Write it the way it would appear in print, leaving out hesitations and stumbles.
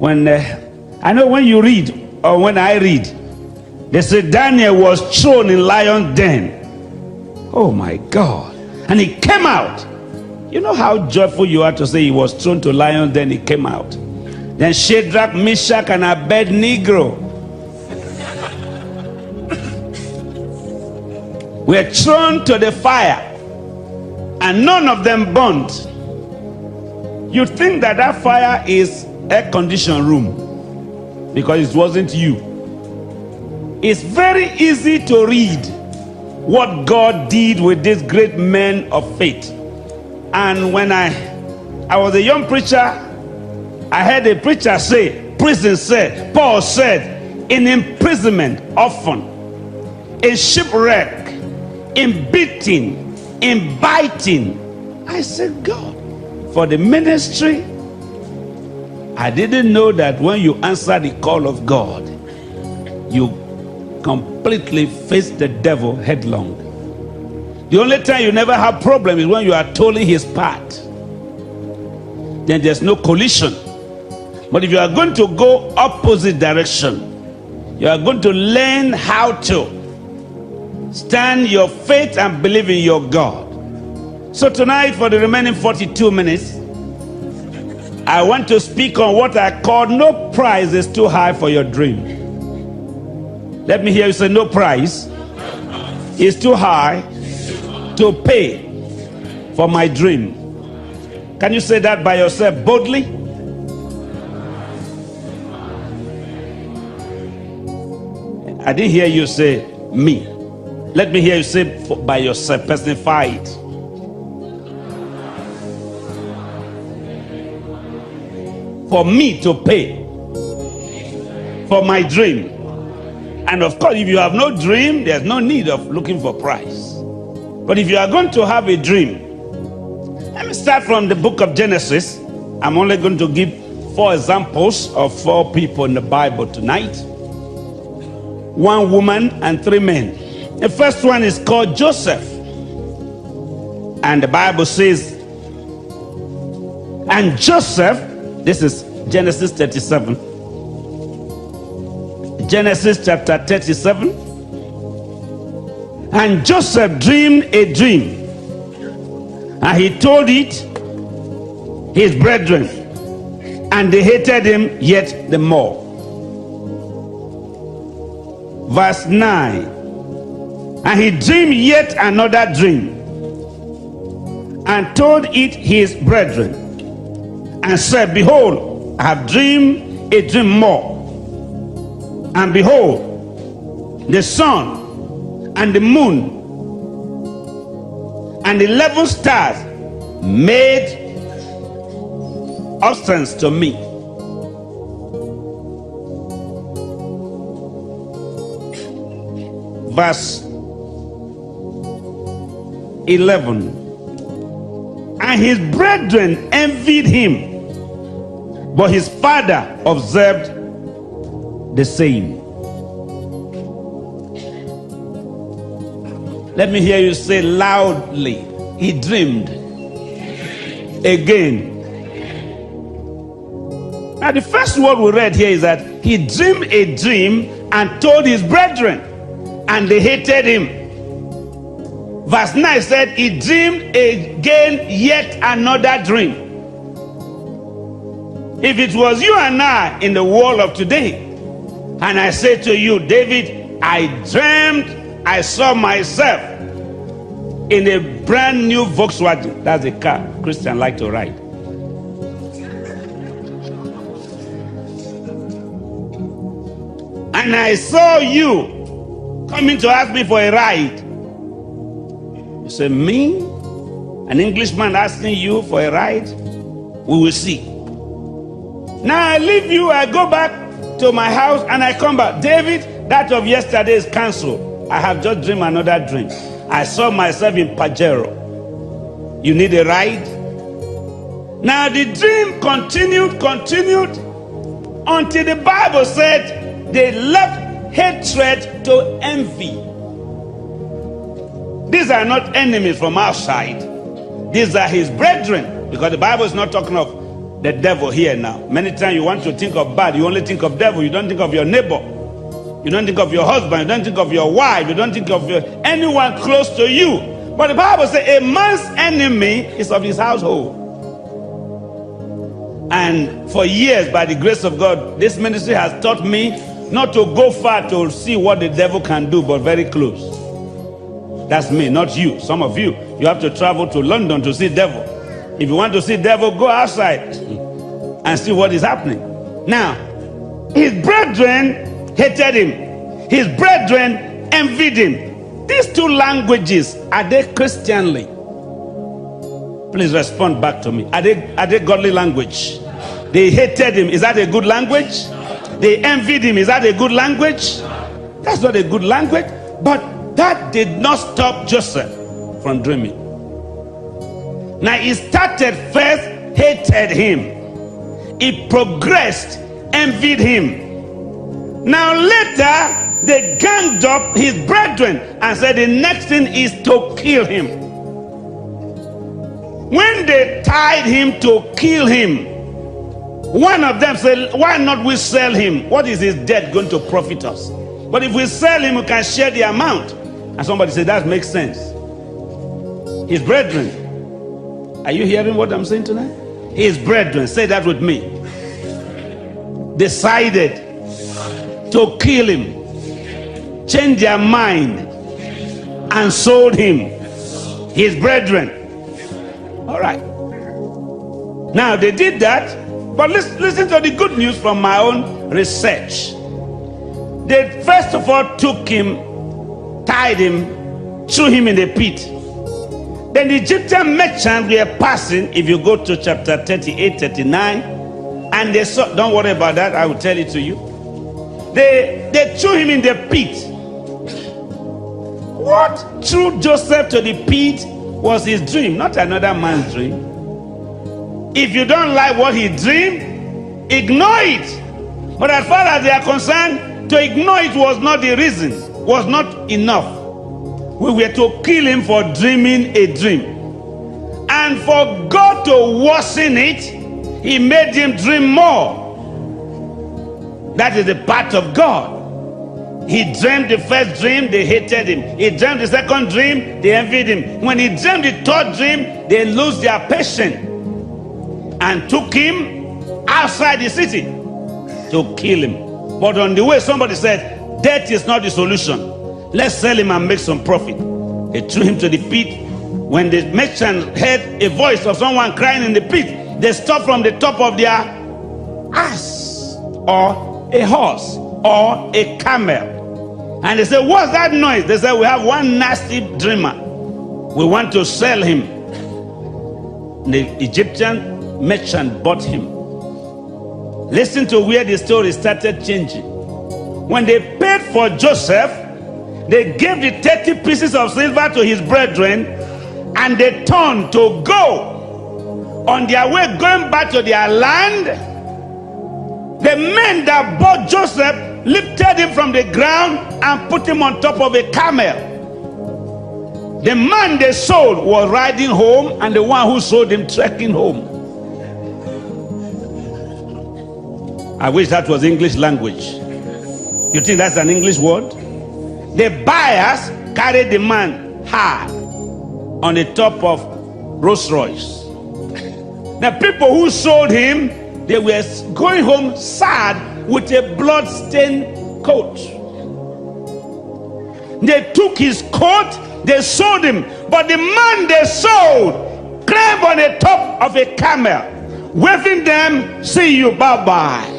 I know when you read or when I read, they say Daniel was thrown in lion's den. Oh my God. And he came out. You know how joyful you are to say he was thrown to lion's den, he came out. Then Shadrach, Meshach, and Abednego were thrown to the fire, and none of them burnt. You think that that fire is air-conditioned room because it wasn't you. It's very easy to read what God did with these great men of faith. And when I was a young preacher, I heard a preacher say, prison said, Paul said, in imprisonment often, in shipwreck, in beating, in biting. I said, God, for the ministry, I didn't know that when you answer the call of God, you completely face the devil headlong. The only time you never have problem is when you are totally his part. Then there's no collision. But if you are going to go opposite direction, you are going to learn how to stand your faith and believe in your God. So tonight, for the remaining 42 minutes, I want to speak on what I call no price is too high for your dream. Let me hear you say, no price is too high to pay for my dream. Can you say that by yourself boldly? I didn't hear you say me. Let me hear you say by yourself, personify it. For me to pay for my dream. And of course, if you have no dream, there's no need of looking for price. But if you are going to have a dream, let me start from the book of Genesis. I'm only going to give 4 examples of 4 people in the Bible tonight. 1 woman and 3 men. The first one is called Joseph. And the Bible says, and Joseph, this is Genesis 37. Genesis chapter 37. And Joseph dreamed a dream, and he told it his brethren, and they hated him yet the more. Verse 9. And he dreamed yet another dream, and told it his brethren, and said, behold, I have dreamed a dream more. And behold, the sun and the moon and 11 stars made obstance to me. Verse 11. And his brethren envied him, but his father observed the same. Let me hear you say loudly, he dreamed again. Now the first word we read here is that he dreamed a dream and told his brethren, and they hated him. Verse 9 said he dreamed again yet another dream. If it was you and I in the world of today, and I say to you, David, I dreamed I saw myself in a brand new Volkswagen. That's a car Christians like to ride. And I saw you coming to ask me for a ride. You say, me? An Englishman asking you for a ride? We will see. Now I leave you, I go back to my house and I come back. David, that of yesterday is cancelled. I have just dreamed another dream. I saw myself in Pajero. You need a ride? Now the dream continued until the Bible said they left hatred to envy. These are not enemies from outside. These are his brethren, because the Bible is not talking of the devil here now. Many times you want to think of bad, you only think of devil. You don't think of your neighbor. You don't think of your husband. You don't think of your wife. You don't think of anyone close to you. But the Bible says a man's enemy is of his household. And for years, by the grace of God, this ministry has taught me not to go far to see what the devil can do, but very close. That's me, not you. Some of you, you have to travel to London to see devil. If you want to see devil, go outside and see what is happening. Now, his brethren hated him. His brethren envied him. These two languages, are they Christianly? Please respond back to me. Are they godly language? They hated him. Is that a good language? They envied him. Is that a good language? That's not a good language. But that did not stop Joseph from dreaming. Now he started first, hated him. He progressed, envied him. Now later, they ganged up his brethren and said the next thing is to kill him. When they tied him to kill him, one of them said, why not we sell him? What is his death going to profit us? But if we sell him, we can share the amount. And somebody said, that makes sense. His brethren, are you hearing what I'm saying tonight? His brethren, say that with me, decided to kill him, changed their mind, and sold him. His brethren. All right. Now they did that, but listen to the good news from my own research. They first of all took him, tied him, threw him in the pit. Then the Egyptian merchants were passing, if you go to chapter 38, 39, and they saw, don't worry about that, I will tell it to you. They threw him in the pit. What threw Joseph to the pit was his dream, not another man's dream. If you don't like what he dreamed, ignore it. But as far as they are concerned, to ignore it was not the reason, was not enough. We were to kill him for dreaming a dream. And for God to worsen it, he made him dream more. That is the part of God. He dreamed the first dream, they hated him. He dreamed the second dream, they envied him. When he dreamed the third dream, they lost their patience and took him outside the city to kill him. But on the way, somebody said, death is not the solution. Let's sell him and make some profit. They threw him to the pit. When the merchant heard a voice of someone crying in the pit, they stopped from the top of their ass or a horse or a camel. And they said, what's that noise? They said, we have one nasty dreamer. We want to sell him. The Egyptian merchant bought him. Listen to where the story started changing. When they paid for Joseph, they gave the 30 pieces of silver to his brethren, and they turned to go. On their way going back to their land, the men that bought Joseph lifted him from the ground and put him on top of a camel. The man they sold was riding home, and the one who sold him trekking home. I wish that was English language. You think that's an English word? The buyers carried the man high on the top of Rolls Royce. The people who sold him, they were going home sad with a blood-stained coat. They took his coat, they sold him, but the man they sold climbed on the top of a camel, waving them, see you, bye-bye.